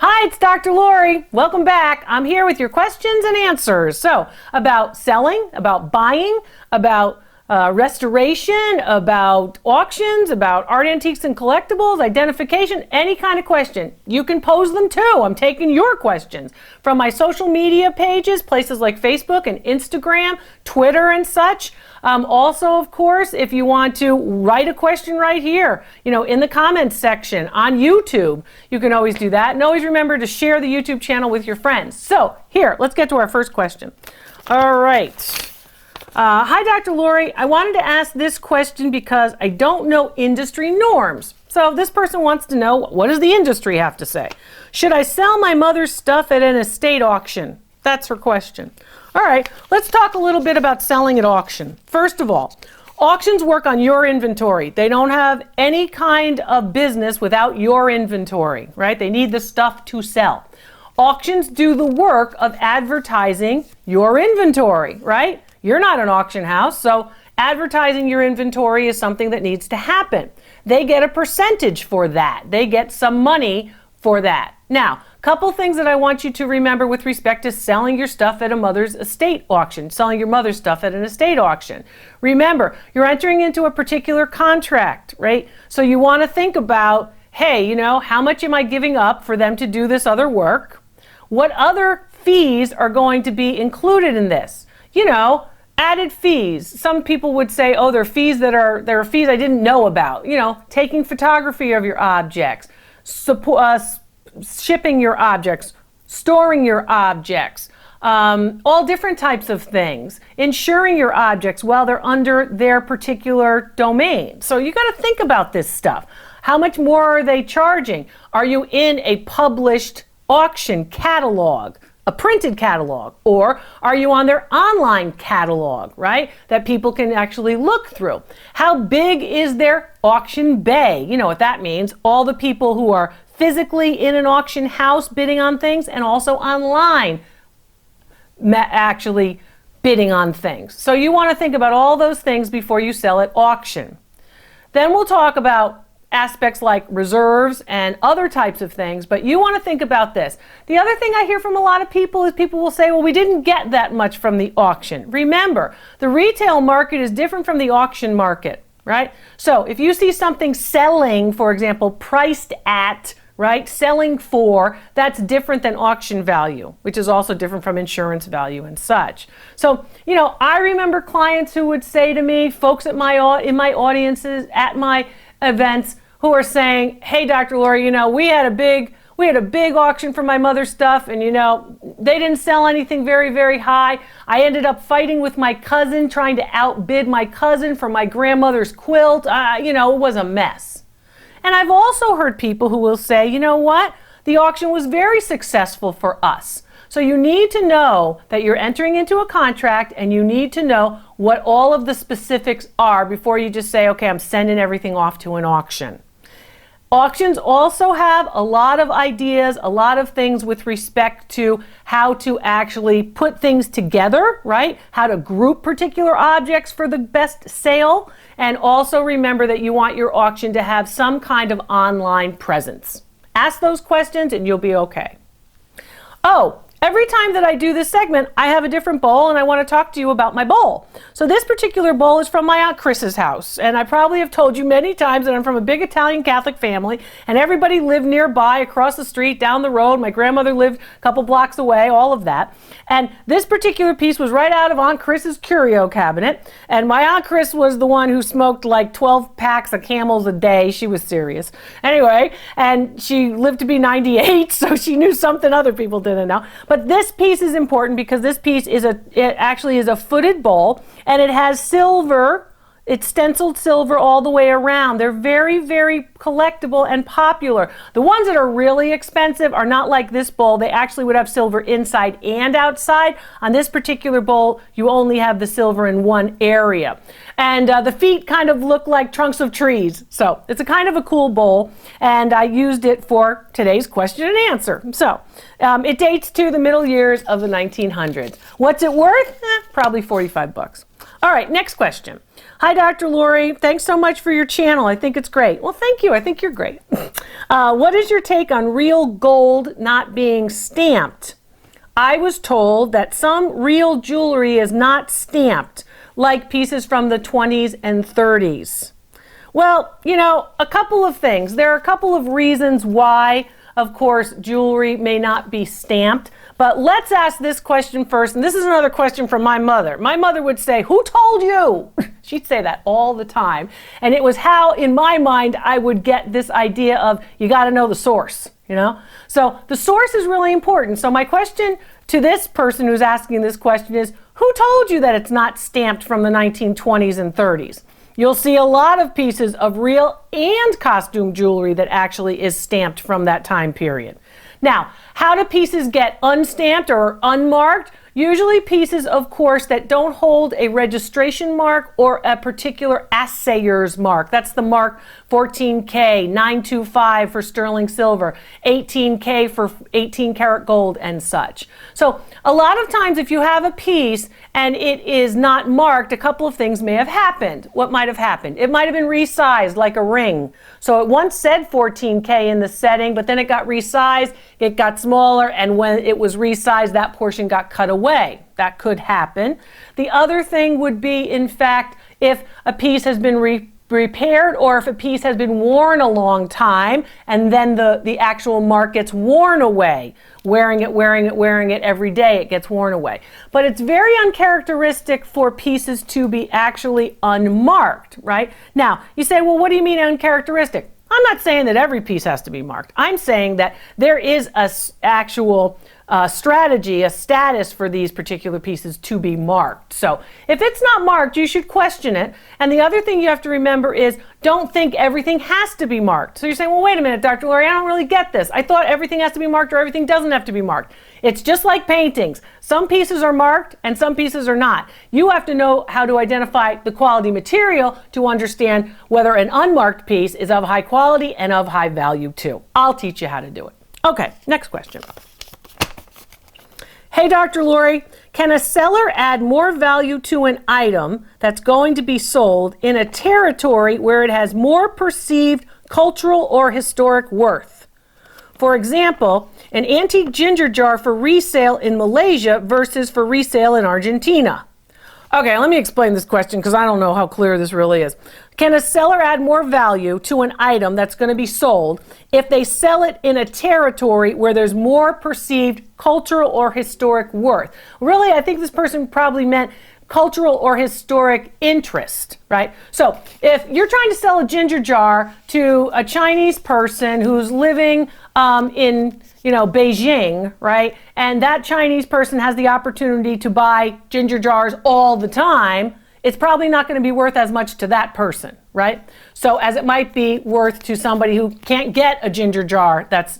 Hi, it's Dr. Lori. Welcome back. I'm here with your questions and answers. So, about selling, about buying, about restoration, about auctions, about art, antiques, and collectibles, identification, any kind of question. You can pose them too. I'm taking your questions from my social media pages, places like Facebook and Instagram, Twitter and such. Also, of course, if you want to write a question right here, in the comments section on YouTube, you can always do that. And always remember to share the YouTube channel with your friends. So here, let's get to our first question. All right. Hi, Dr. Lori. I wanted to ask this question because I don't know industry norms. So this person wants to know, what does the industry have to say? Should I sell my mother's stuff at an estate auction? That's her question. All right, let's talk a little bit about selling at auction. First of all, auctions work on your inventory. They don't have any kind of business without your inventory, right? They need the stuff to sell. Auctions do the work of advertising your inventory, right? You're not an auction house, so advertising your inventory is something that needs to happen. They get a percentage for that. They get some money for that. Now, a couple things that I want you to remember with respect to selling your stuff at a mother's estate auction, selling your mother's stuff at an estate auction. Remember, you're entering into a particular contract, right? So you want to think about, hey, how much am I giving up for them to do this other work? What other fees are going to be included in this? Added fees. Some people would say, oh, there are fees I didn't know about. Taking photography of your objects, shipping your objects, storing your objects, all different types of things, insuring your objects while they're under their particular domain. So you got to think about this stuff. How much more are they charging? Are you in a published auction catalog? A printed catalog, or are you on their online catalog, right? That people can actually look through. How big is their auction bay? You know what that means. All the people who are physically in an auction house bidding on things and also online actually bidding on things. So you want to think about all those things before you sell at auction. Then we'll talk about aspects like reserves and other types of things, but you want to think about this. The other thing I hear from a lot of people is people will say, well, we didn't get that much from the auction. Remember, the retail market is different from the auction market, right? So if you see something selling, for example, priced at, right, selling for, that's different than auction value, which is also different from insurance value and such. So, I remember clients who would say to me, folks in my audiences, at my events, who are saying, hey, Dr. Lori, we had a big auction for my mother's stuff, and they didn't sell anything very, very high. I ended up fighting with my cousin, trying to outbid my cousin for my grandmother's quilt. It was a mess. And I've also heard people who will say, you know what? The auction was very successful for us. So you need to know that you're entering into a contract, and you need to know what all of the specifics are before you just say, okay, I'm sending everything off to an auction. Auctions also have a lot of ideas, a lot of things with respect to how to actually put things together, right? How to group particular objects for the best sale. And also remember that you want your auction to have some kind of online presence. Ask those questions and you'll be okay. Oh, every time that I do this segment, I have a different bowl, and I want to talk to you about my bowl. So this particular bowl is from my Aunt Chris's house, and I probably have told you many times that I'm from a big Italian Catholic family, and everybody lived nearby, across the street, down the road. My grandmother lived a couple blocks away, all of that. And this particular piece was right out of Aunt Chris's curio cabinet, and my Aunt Chris was the one who smoked like 12 packs of Camels a day. She was serious. Anyway, and she lived to be 98, so she knew something other people didn't know. But this piece is important because this piece it actually is a footed bowl, and it has silver. It's stenciled silver all the way around. They're very, very collectible and popular. The ones that are really expensive are not like this bowl. They actually would have silver inside and outside. On this particular bowl, you only have the silver in one area. And the feet kind of look like trunks of trees. So it's a kind of a cool bowl, and I used it for today's question and answer. So it dates to the middle years of the 1900s. What's it worth? Probably $45. All right, next question. Hi, Dr. Lori. Thanks so much for your channel. I think it's great. Well, thank you. I think you're great. What is your take on real gold not being stamped? I was told that some real jewelry is not stamped, like pieces from the 20s and 30s. Well, you know, a couple of things. There are a couple of reasons why, of course, jewelry may not be stamped. But let's ask this question first, and this is another question from my mother. My mother would say, "Who told you?" She'd say that all the time. And it was how, in my mind, I would get this idea of you got to know the source, you know? So the source is really important. So my question to this person who's asking this question is, who told you that it's not stamped from the 1920s and 30s? You'll see a lot of pieces of real and costume jewelry that actually is stamped from that time period. Now, how do pieces get unstamped or unmarked? Usually pieces, of course, that don't hold a registration mark or a particular assayer's mark. That's the mark 14K, 925 for sterling silver, 18K for 18 karat gold and such. So a lot of times if you have a piece and it is not marked, a couple of things may have happened. What might have happened? It might have been resized like a ring. So it once said 14K in the setting, but then it got resized, it got smaller, and when it was resized, that portion got cut away. That could happen. The other thing would be, in fact, if a piece has been repaired or if a piece has been worn a long time and then the actual mark gets worn away. Wearing it every day, it gets worn away. But it's very uncharacteristic for pieces to be actually unmarked, right? Now, you say, well, what do you mean uncharacteristic? I'm not saying that every piece has to be marked. I'm saying that there is a actual strategy, a status for these particular pieces to be marked. So if it's not marked, you should question it. And the other thing you have to remember is don't think everything has to be marked. So you're saying, well, wait a minute, Dr. Lori, I don't really get this. I thought everything has to be marked or everything doesn't have to be marked. It's just like paintings. Some pieces are marked and some pieces are not. You have to know how to identify the quality material to understand whether an unmarked piece is of high quality and of high value too. I'll teach you how to do it. Okay, next question. Hey, Dr. Lori, can a seller add more value to an item that's going to be sold in a territory where it has more perceived cultural or historic worth? For example, an antique ginger jar for resale in Malaysia versus for resale in Argentina. Okay, let me explain this question because I don't know how clear this really is. Can a seller add more value to an item that's going to be sold if they sell it in a territory where there's more perceived cultural or historic worth? Really, I think this person probably meant cultural or historic interest, right? So if you're trying to sell a ginger jar to a Chinese person who's living in Beijing, right? And that Chinese person has the opportunity to buy ginger jars all the time, it's probably not going to be worth as much to that person, right? So as it might be worth to somebody who can't get a ginger jar that's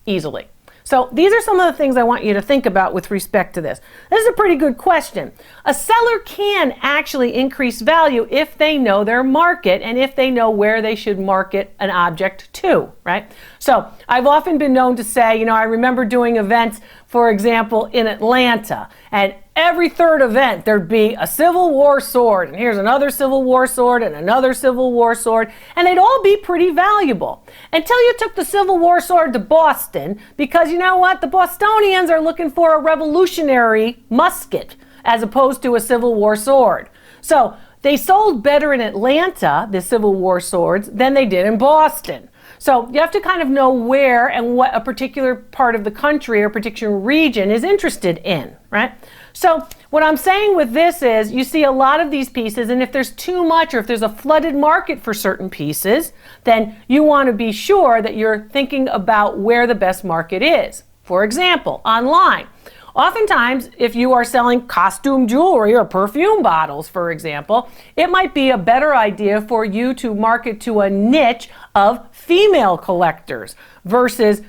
easily. So these are some of the things I want you to think about with respect to this. This is a pretty good question. A seller can actually increase value if they know their market and if they know where they should market an object to, right? So I've often been known to say, I remember doing events, for example, in Atlanta, and every third event there'd be a Civil War sword, and here's another Civil War sword and another Civil War sword, and they'd all be pretty valuable until you took the Civil War sword to Boston, because you know what? The Bostonians are looking for a Revolutionary musket as opposed to a Civil War sword. So they sold better in Atlanta, the Civil War swords, than they did in Boston. So you have to kind of know where and what a particular part of the country or particular region is interested in, right? So what I'm saying with this is you see a lot of these pieces, and if there's too much or if there's a flooded market for certain pieces, then you want to be sure that you're thinking about where the best market is. For example, online. Oftentimes, if you are selling costume jewelry or perfume bottles, for example, it might be a better idea for you to market to a niche of female collectors versus,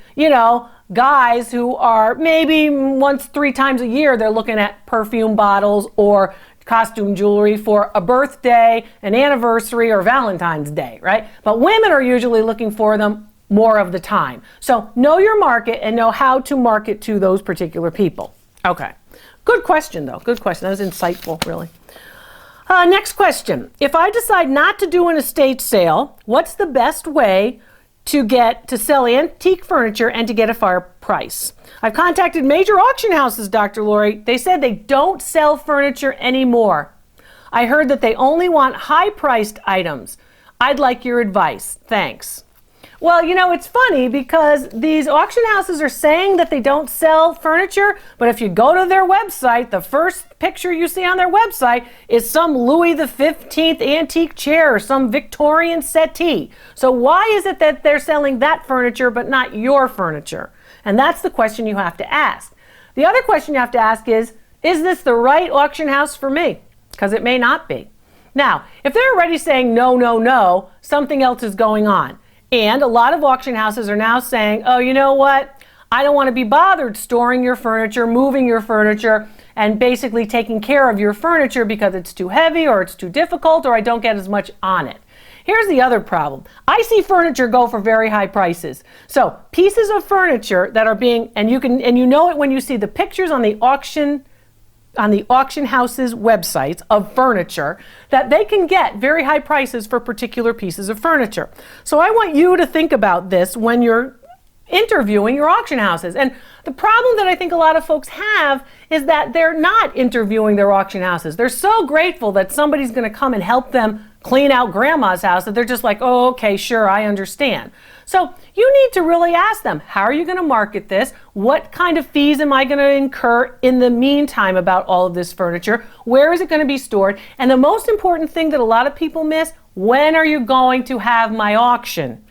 guys who are maybe once, 3 times a year, they're looking at perfume bottles or costume jewelry for a birthday, an anniversary, or Valentine's Day, right? But women are usually looking for them more of the time. So know your market and know how to market to those particular people. Okay. Good question, though. Good question. That was insightful, really. Next question. If I decide not to do an estate sale, what's the best way to sell antique furniture and to get a fair price? I've contacted major auction houses, Dr. Lori. They said they don't sell furniture anymore. I heard that they only want high-priced items. I'd like your advice. Thanks. Well, you know, it's funny because these auction houses are saying that they don't sell furniture, but if you go to their website, the first picture you see on their website is some Louis XV antique chair or some Victorian settee. So why is it that they're selling that furniture but not your furniture? And that's the question you have to ask. The other question you have to ask is this the right auction house for me? Because it may not be. Now, if they're already saying no, no, no, something else is going on. And a lot of auction houses are now saying, oh, you know what? I don't want to be bothered storing your furniture, moving your furniture, and basically taking care of your furniture because it's too heavy or it's too difficult or I don't get as much on it. Here's the other problem. I see furniture go for very high prices. So pieces of furniture that are being, and you know it when you see the pictures on the auction house's websites of furniture, that they can get very high prices for particular pieces of furniture. So I want you to think about this when you're interviewing your auction houses. And the problem that I think a lot of folks have is that they're not interviewing their auction houses. They're so grateful that somebody's going to come and help them clean out grandma's house that they're just like, oh, okay, sure, I understand. So you need to really ask them, how are you going to market this? What kind of fees am I going to incur in the meantime about all of this furniture? Where is it going to be stored? And the most important thing that a lot of people miss, when are you going to have my auction?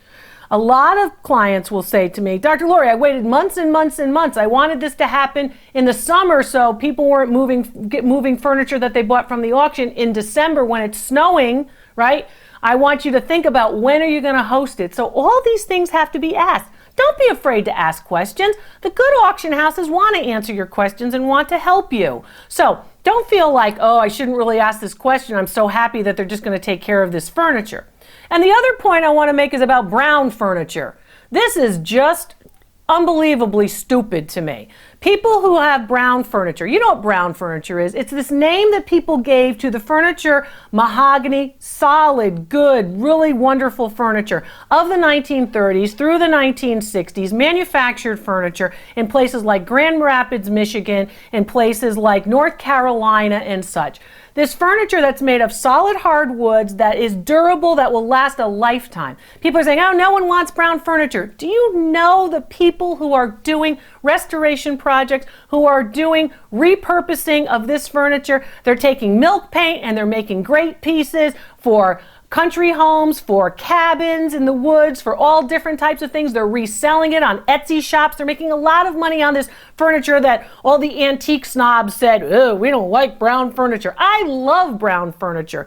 A lot of clients will say to me, Dr. Lori, I waited months and months and months. I wanted this to happen in the summer so people weren't moving furniture that they bought from the auction in December when it's snowing, right? I want you to think about when are you going to host it. So all these things have to be asked. Don't be afraid to ask questions. The good auction houses want to answer your questions and want to help you. So don't feel like, oh, I shouldn't really ask this question. I'm so happy that they're just going to take care of this furniture. And the other point I want to make is about brown furniture. This is just unbelievably stupid to me. People who have brown furniture, you know what brown furniture is? It's this name that people gave to the furniture, mahogany, solid, good, really wonderful furniture of the 1930s through the 1960s, manufactured furniture in places like Grand Rapids, Michigan, in places like North Carolina and such. This furniture that's made of solid hardwoods, that is durable, that will last a lifetime. People are saying, oh, no one wants brown furniture. Do you know the people who are doing restoration projects, who are doing repurposing of this furniture? They're taking milk paint and they're making great pieces for country homes, for cabins in the woods, for all different types of things. They're reselling it on Etsy shops. They're making a lot of money on this furniture that all the antique snobs said, oh, we don't like brown furniture. I love brown furniture.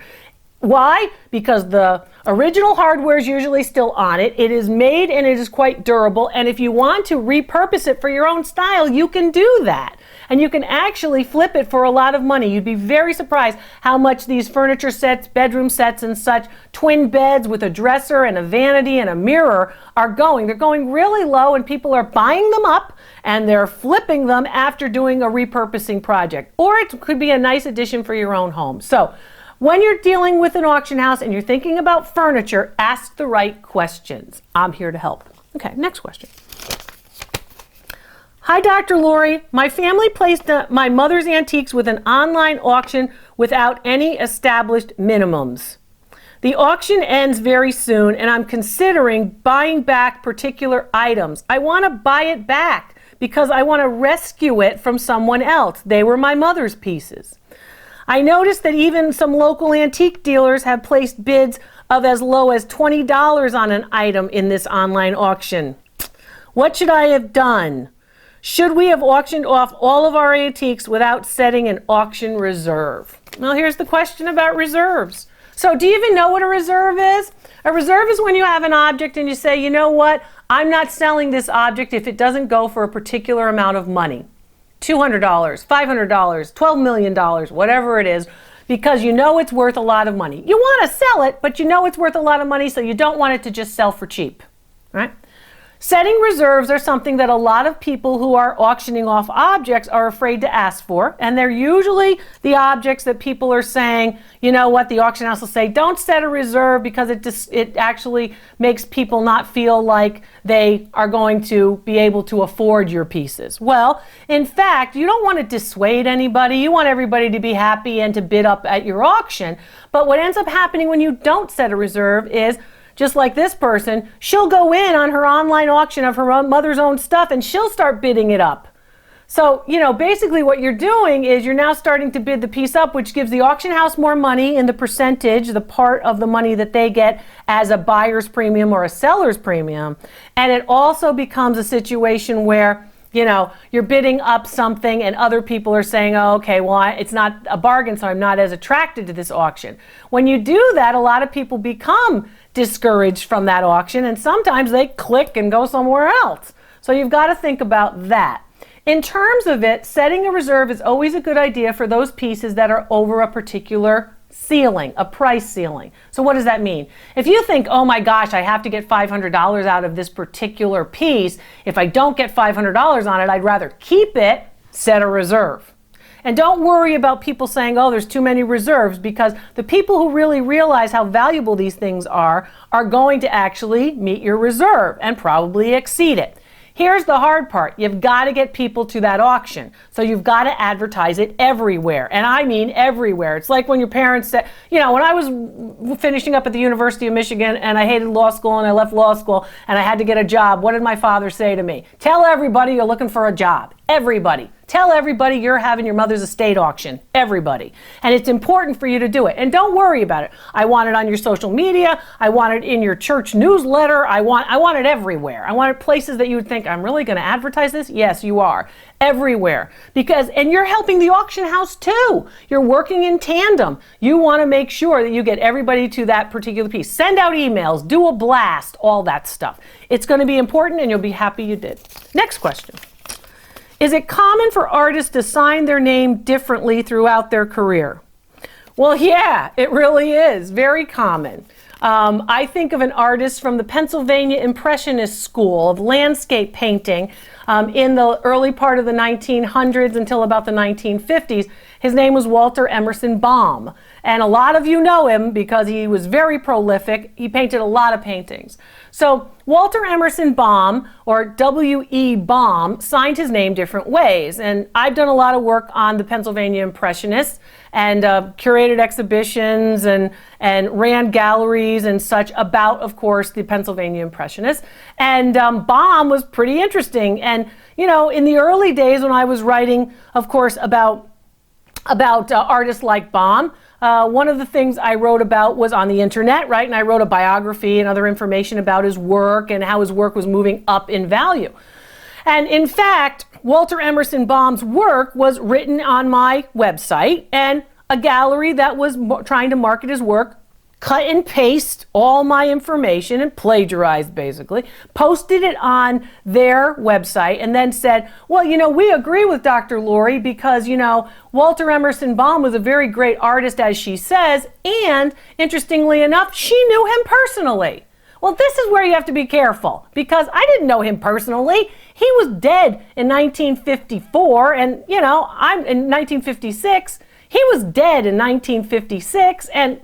Why? Because the original hardware is usually still on it. It is made and it is quite durable. And if you want to repurpose it for your own style, you can do that. And you can actually flip it for a lot of money. You'd be very surprised how much these furniture sets, bedroom sets and such, twin beds with a dresser and a vanity and a mirror are going. They're going really low and people are buying them up and they're flipping them after doing a repurposing project. Or it could be a nice addition for your own home. So when you're dealing with an auction house and you're thinking about furniture, ask the right questions. I'm here to help. Okay, next question. Hi, Dr. Lori. My family placed my mother's antiques with an online auction without any established minimums. The auction ends very soon and I'm considering buying back particular items. I want to buy it back because I want to rescue it from someone else. They were my mother's pieces. I noticed that even some local antique dealers have placed bids of as low as $20 on an item in this online auction. What should I have done? Should we have auctioned off all of our antiques without setting an auction reserve? Well, here's the question about reserves. So do you even know what a reserve is? A reserve is when you have an object and you say, you know what, I'm not selling this object if it doesn't go for a particular amount of money. $200, $500, $12 million, whatever it is, because you know it's worth a lot of money. You want to sell it, but you know it's worth a lot of money, so you don't want it to just sell for cheap, right? Setting reserves are something that a lot of people who are auctioning off objects are afraid to ask for, and they're usually the objects that people are saying, you know what, the auction house will say, don't set a reserve because it actually makes people not feel like they are going to be able to afford your pieces. Well, in fact, you don't want to dissuade anybody. You want everybody to be happy and to bid up at your auction. But what ends up happening when you don't set a reserve is, just like this person, she'll go in on her online auction of her mother's own stuff and she'll start bidding it up. So, you know, basically what you're doing is you're now starting to bid the piece up, which gives the auction house more money in the percentage, the part of the money that they get as a buyer's premium or a seller's premium. And it also becomes a situation where, you know, you're bidding up something and other people are saying, oh, okay, well, it's not a bargain, so I'm not as attracted to this auction. When you do that, a lot of people become discouraged from that auction, and sometimes they click and go somewhere else. So you've got to think about that. In terms of it, setting a reserve is always a good idea for those pieces that are over a particular ceiling, a price ceiling. So what does that mean? If you think, oh my gosh, I have to get $500 out of this particular piece, if I don't get $500 on it, I'd rather keep it, set a reserve. And don't worry about people saying, oh, there's too many reserves, because the people who really realize how valuable these things are going to actually meet your reserve and probably exceed it. Here's the hard part. You've got to get people to that auction. So you've got to advertise it everywhere. And I mean everywhere. It's like when your parents said, you know, when I was finishing up at the University of Michigan and I hated law school and I left law school and I had to get a job, what did my father say to me? Tell everybody you're looking for a job. Everybody. Tell everybody you're having your mother's estate auction. Everybody. And it's important for you to do it. And don't worry about it. I want it on your social media. I want it in your church newsletter. I want it everywhere. I want it places that you would think, I'm really going to advertise this? Yes, you are. Everywhere. And you're helping the auction house too. You're working in tandem. You want to make sure that you get everybody to that particular piece. Send out emails, do a blast, all that stuff. It's going to be important and you'll be happy you did. Next question. Is it common for artists to sign their name differently throughout their career? Well, yeah, it really is. Very common. I think of an artist from the Pennsylvania Impressionist School of landscape painting in the early part of the 1900s until about the 1950s. His name was Walter Emerson Baum. And a lot of you know him because he was very prolific. He painted a lot of paintings. So Walter Emerson Baum, or W.E. Baum, signed his name different ways. And I've done a lot of work on the Pennsylvania Impressionists and curated exhibitions and ran galleries and such about, of course, the Pennsylvania Impressionists. And Baum was pretty interesting. And, you know, in the early days when I was writing, of course, about artists like Baum, one of the things I wrote about was on the internet, right? And I wrote a biography and other information about his work and how his work was moving up in value. And in fact, Walter Emerson Baum's work was written on my website, and a gallery that was trying to market his work cut and paste all my information and plagiarized, basically, posted it on their website, and then said, well, you know, we agree with Dr. Laurie because, you know, Walter Emerson Baum was a very great artist, as she says, and interestingly enough, she knew him personally. Well, this is where you have to be careful, because I didn't know him personally. He was dead in 1954, and, you know, I'm in 1956. He was dead in 1956, and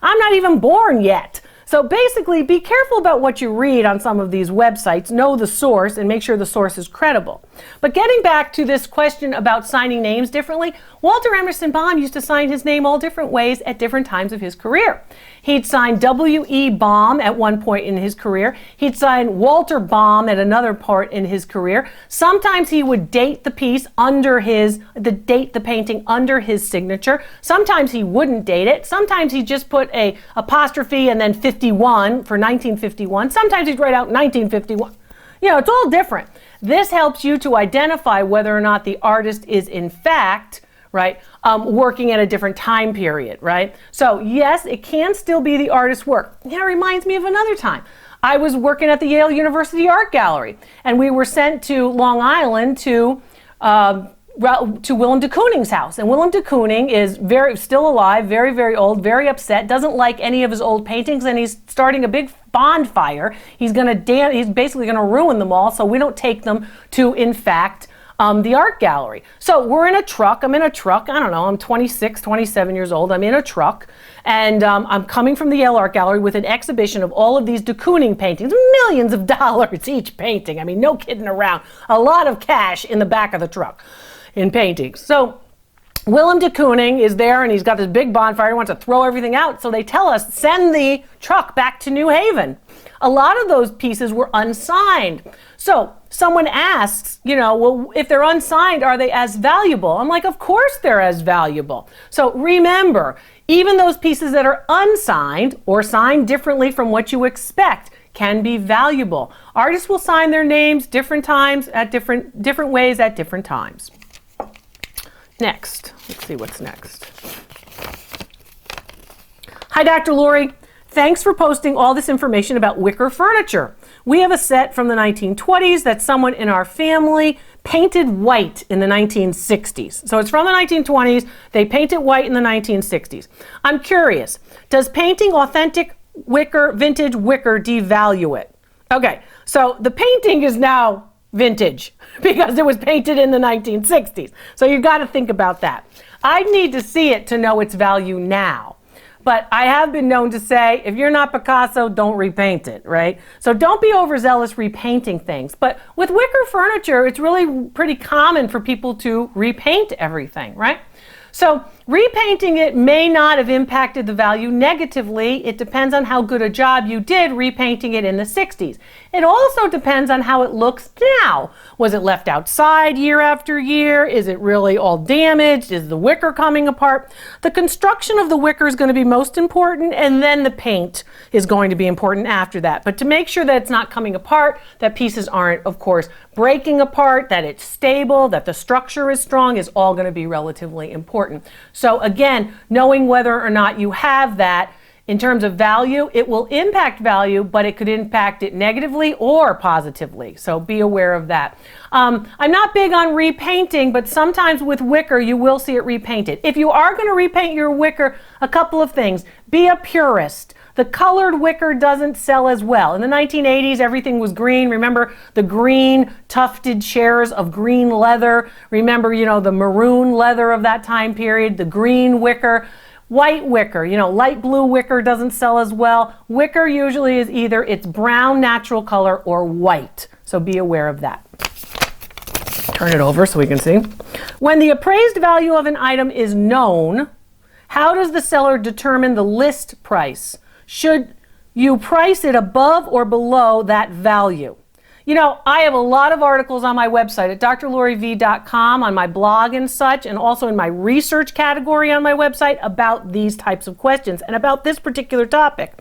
I'm not even born yet. So basically, be careful about what you read on some of these websites. Know the source and make sure the source is credible. But getting back to this question about signing names differently, Walter Emerson Baum used to sign his name all different ways at different times of his career. He'd sign W.E. Baum at one point in his career. He'd sign Walter Baum at another part in his career. Sometimes he would date the piece under date the painting under his signature. Sometimes he wouldn't date it. Sometimes he'd just put a apostrophe and then 51 for 1951. Sometimes he'd write out 1951. You know, it's all different. This helps you to identify whether or not the artist is in fact, right, working at a different time period, right? So yes, it can still be the artist's work. That reminds me of another time. I was working at the Yale University Art Gallery, and we were sent to Long Island to to Willem de Kooning's house. And Willem de Kooning is still alive, very, very old, very upset, doesn't like any of his old paintings, and he's starting a big bonfire. He's basically going to ruin them all, so we don't take them to, in fact, the art gallery. So we're in a truck. I'm in a truck. I don't know. I'm 26, 27 years old. I'm in a truck, and I'm coming from the Yale Art Gallery with an exhibition of all of these de Kooning paintings, millions of dollars each painting. I mean, no kidding around. A lot of cash in the back of the truck in paintings. So Willem de Kooning is there, and he's got this big bonfire. He wants to throw everything out. So they tell us, send the truck back to New Haven. A lot of those pieces were unsigned. So someone asks, well, if they're unsigned, are they as valuable? I'm like, of course they're as valuable. So remember, even those pieces that are unsigned or signed differently from what you expect can be valuable. Artists will sign their names different times at different ways at different times. Next, let's see what's next. Hi, Dr. Lori. Thanks for posting all this information about wicker furniture. We have a set from the 1920s that someone in our family painted white in the 1960s. So it's from the 1920s. They painted white in the 1960s. I'm curious, does painting authentic wicker, vintage wicker, devalue it? Okay, so the painting is now vintage because it was painted in the 1960s. So you've got to think about that. I'd need to see it to know its value now. But I have been known to say, if you're not Picasso, don't repaint it, right? So don't be overzealous repainting things. But with wicker furniture, it's really pretty common for people to repaint everything, right? So repainting it may not have impacted the value negatively. It depends on how good a job you did repainting it in the 60s. It also depends on how it looks now. Was it left outside year after year? Is it really all damaged? Is the wicker coming apart? The construction of the wicker is going to be most important, and then the paint is going to be important after that. But to make sure that it's not coming apart, that pieces aren't, of course, breaking apart, that it's stable, that the structure is strong, is all going to be relatively important. So again, knowing whether or not you have that in terms of value, it will impact value, but it could impact it negatively or positively. So be aware of that. I'm not big on repainting, but sometimes with wicker, you will see it repainted. If you are going to repaint your wicker, a couple of things. Be a purist. The colored wicker doesn't sell as well. In the 1980s, everything was green. Remember the green tufted chairs of green leather? Remember, the maroon leather of that time period, the green wicker. White wicker, light blue wicker doesn't sell as well. Wicker usually is either its brown natural color or white. So be aware of that. Turn it over so we can see. When the appraised value of an item is known, how does the seller determine the list price? Should you price it above or below that value? I have a lot of articles on my website at drloriv.com, on my blog and such, and also in my research category on my website about these types of questions and about this particular topic.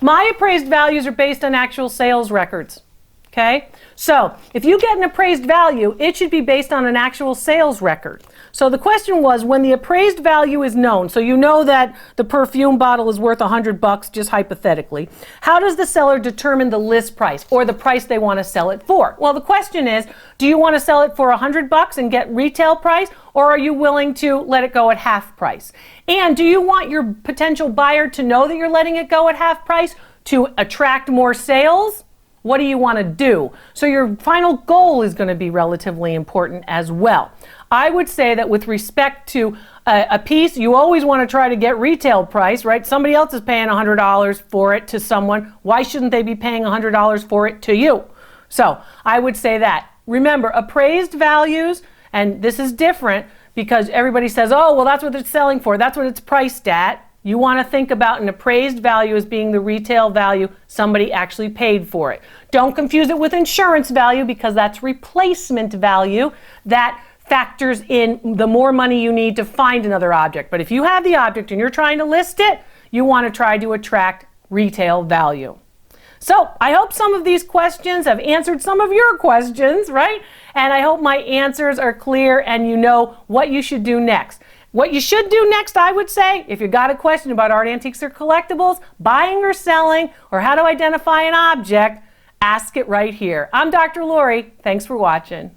My appraised values are based on actual sales records. Okay? So if you get an appraised value, it should be based on an actual sales record. So the question was, when the appraised value is known, so you know that the perfume bottle is worth $100, just hypothetically, how does the seller determine the list price or the price they want to sell it for? Well, the question is, do you want to sell it for $100 and get retail price, or are you willing to let it go at half price? And do you want your potential buyer to know that you're letting it go at half price to attract more sales? What do you want to do? So your final goal is going to be relatively important as well. I would say that with respect to a piece, you always want to try to get retail price, right? Somebody else is paying $100 for it to someone. Why shouldn't they be paying $100 for it to you? So I would say that. Remember, appraised values, and this is different because everybody says, oh, well, that's what it's selling for. That's what it's priced at. You want to think about an appraised value as being the retail value somebody actually paid for it. Don't confuse it with insurance value because that's replacement value. That factors in the more money you need to find another object. But if you have the object and you're trying to list it, you want to try to attract retail value. So I hope some of these questions have answered some of your questions, right? And I hope my answers are clear and you know what you should do next. What you should do next, I would say, if you got a question about art, antiques, or collectibles, buying or selling, or how to identify an object, ask it right here. I'm Dr. Lori. Thanks for watching.